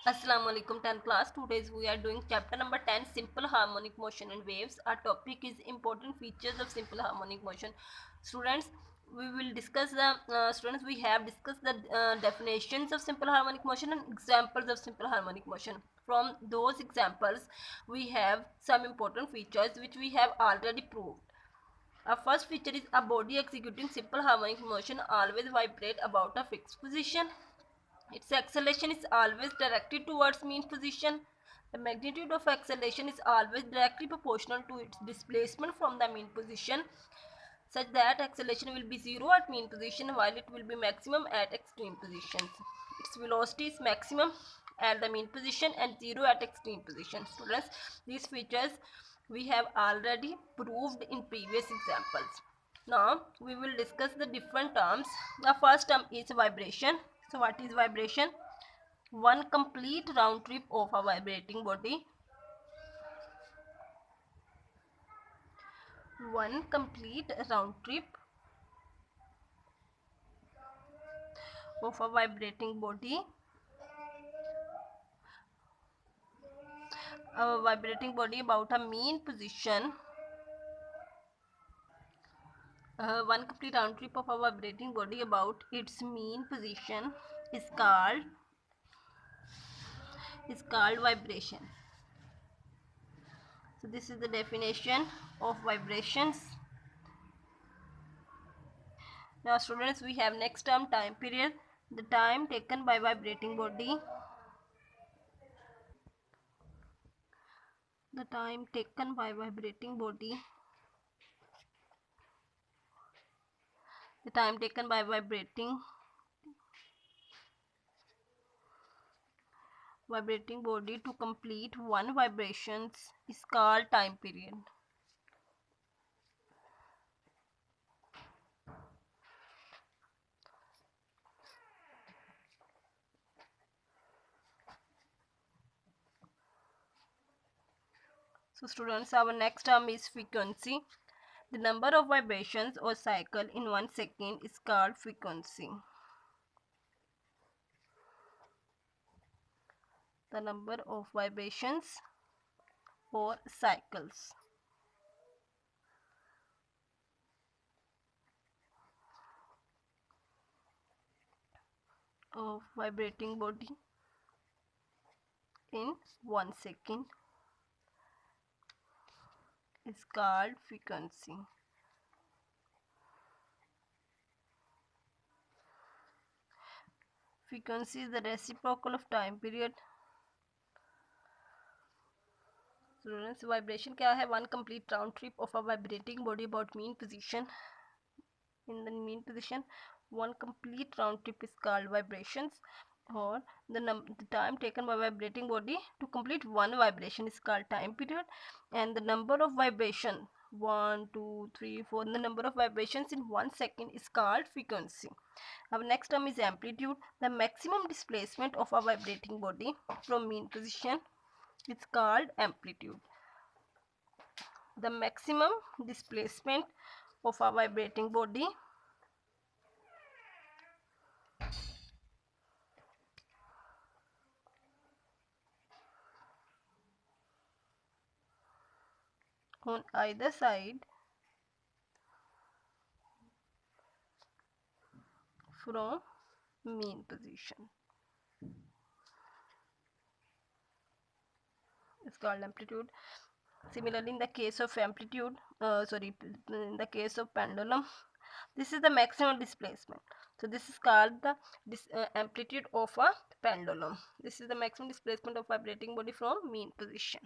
Assalamu alaikum 10th class. Today we are doing chapter number 10, simple harmonic motion and waves. Our topic is important features of simple harmonic motion. Students, we will discuss the we have discussed the definitions of simple harmonic motion and examples of simple harmonic motion. From those examples, we have some important features which we have already proved. Our first feature is a body executing simple harmonic motion always vibrate about a fixed position. Its acceleration is always directed towards mean position. The magnitude of acceleration is always directly proportional to its displacement from the mean position, such that acceleration will be zero at mean position while it will be maximum at extreme positions. Its velocity is maximum at the mean position and zero at extreme position. Students, these features we have already proved in previous examples. Now we will discuss the different terms. The first term is vibration. So what is vibration? One complete round trip of a vibrating body. One complete round trip of a vibrating body. A vibrating body about a mean position. One complete round trip of a vibrating body about its mean position is called vibration. So this is the definition of vibrations. Now students, we have next term, time period. The time taken by vibrating body. The time taken by vibrating body. The time taken by vibrating body to complete one vibrations is called time period. So students, our next term is frequency. The number of vibrations or cycle in 1 second is called frequency. The number of vibrations or cycles of vibrating body in 1 second is called frequency. Frequency is the reciprocal of time period. Students, vibration क्या है? One complete round trip of a vibrating body about mean position. In the mean position, one complete round trip is called vibrations, or the time taken by vibrating body to complete one vibration is called time period, and the number of vibration 1 2 3 4, the number of vibrations in 1 second is called frequency. Our next term is amplitude. The maximum displacement of a vibrating body from mean position is called amplitude. The maximum displacement of a vibrating body on either side from mean position is called amplitude. Similarly, in the case of in the case of pendulum, this is the maximum displacement. So this is called the amplitude of a pendulum. This is the maximum displacement of vibrating body from mean position.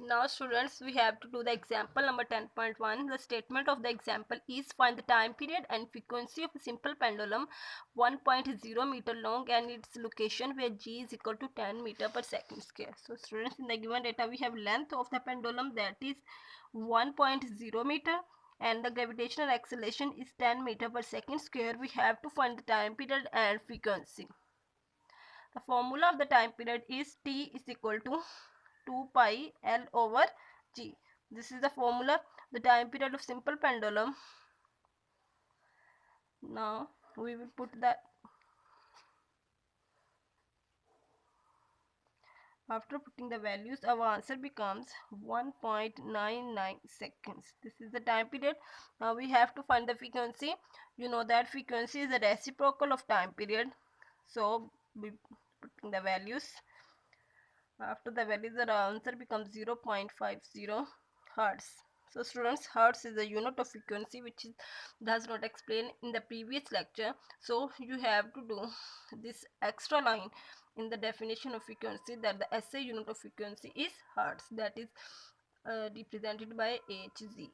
Now students, we have to do the example number 10.1. The statement of the example is find the time period and frequency of a simple pendulum 1.0 meter long and its location where g is equal to 10 meter per second square. So students, in the given data we have length of the pendulum, that is 1.0 meter, and the gravitational acceleration is 10 meter per second square. We have to find the time period and frequency. The formula of the time period is T is equal to 2 pi L over G. This is the formula, the time period of simple pendulum. Now we will put the After putting the values, our answer becomes 1.99 seconds. This is the time period. Now we have to find the frequency. You know that frequency is the reciprocal of time period. So we putting the values. After the values, the answer becomes 0.50 hertz. So students, hertz is the unit of frequency which does not explain in the previous lecture. So you have to do this extra line in the definition of frequency, that the SI unit of frequency is hertz, that is represented by Hz.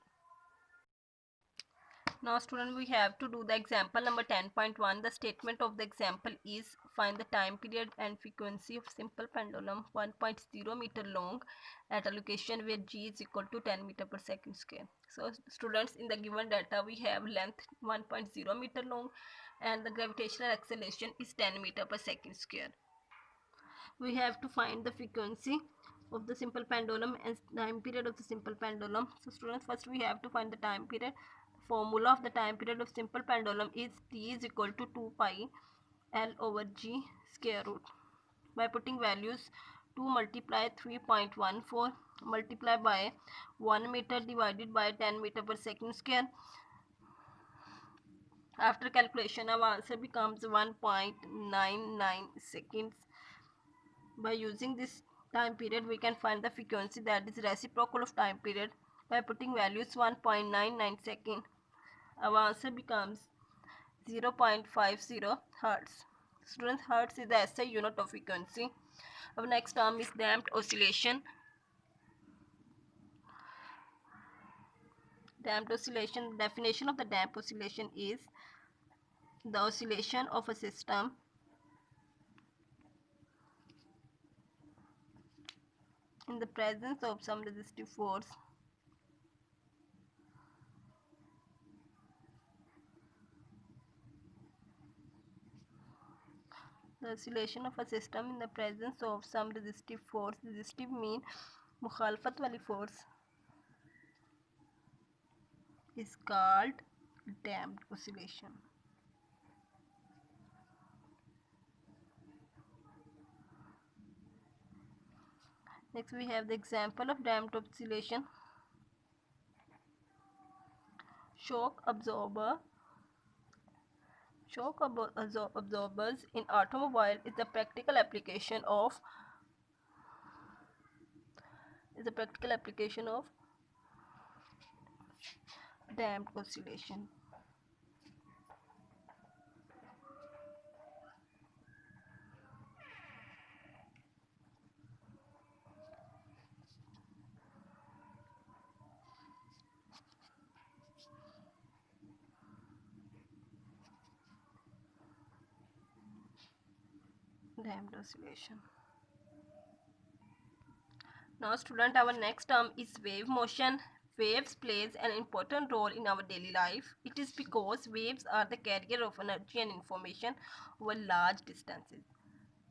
Now student, we have to do the example number 10.1. The statement of the example is find the time period and frequency of simple pendulum 1.0 meter long at a location where g is equal to 10 meter per second square. So students, in the given data we have length 1.0 meter long and the gravitational acceleration is 10 meter per second square. We have to find the frequency of the simple pendulum and time period of the simple pendulum. So students, first we have to find the time period. The formula of the time period of simple pendulum is T is equal to 2 pi L over G square root. By putting values, 2 multiply 3.14 multiply by 1 meter divided by 10 meter per second square. After calculation, our answer becomes 1.99 seconds. By using this time period, we can find the frequency, that is reciprocal of time period. By putting values 1.99 second, our answer becomes 0.50 hertz. Students, hertz is the SI unit of frequency. Our next term is damped oscillation. Damped oscillation, definition of the damped oscillation is the oscillation of a system in the presence of some resistive force the oscillation of a system in the presence of some resistive force. Resistive mean मुखालफत वाली force is called damped oscillation. Next we have the example of damped oscillation. Shock absorber. Shock absorbers in automobile is the practical application of damped oscillation. Damped oscillation. Now student, our next term is wave motion. Waves plays an important role in our daily life. It is because waves are the carrier of energy and information over large distances.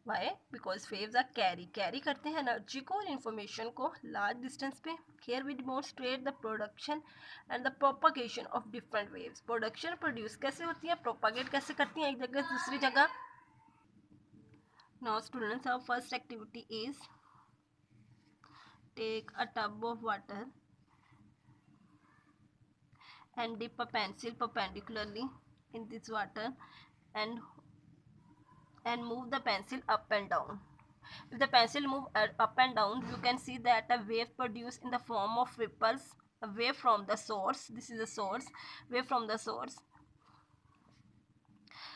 Why? Because waves are carry करते हैं energy को और information को large distance पे. Here we demonstrate the production and the propagation of different waves. Production produce कैसे होती है, propagate कैसे करती हैं एक जगह से दूसरी जगह. Now students, our first activity is take a tub of water and dip a pencil perpendicularly in this water and move the pencil up and down. If the pencil move up and down, you can see that a wave produced in the form of ripples, a wave from the source. This is the source, wave from the source.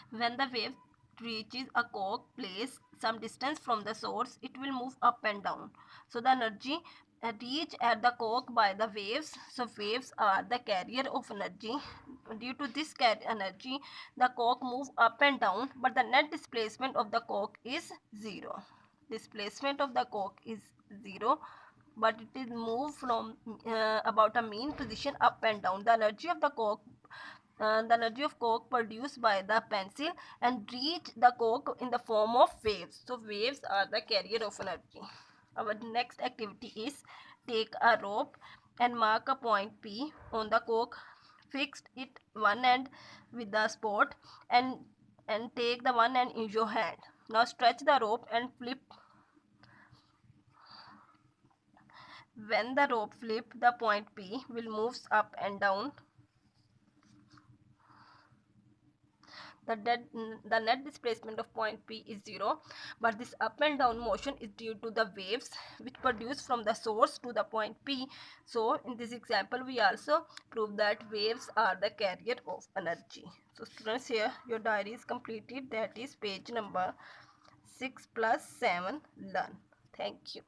When the wave reaches a cork place some distance from the source, it will move up and down. So the energy reach at the cork by the waves. So waves are the carrier of energy. Due to this energy, the cork moves up and down, but the net displacement of the cork is zero. Displacement of the cork is zero, but it is moved from about a mean position up and down. The energy of cork produced by the pencil and reach the cork in the form of waves. So waves are the carrier of energy. Our next activity is take a rope and mark a point P on the cork. Fixed it one end with the spot and take the one end in your hand. Now stretch the rope and flip When the rope flip, the point P will move up and down. The net displacement of point P is 0, but this up and down motion is due to the waves which produce from the source to the point P. So in this example we also prove that waves are the carrier of energy. So students, here your diary is completed. That is page number 6 plus 7 done. Thank you.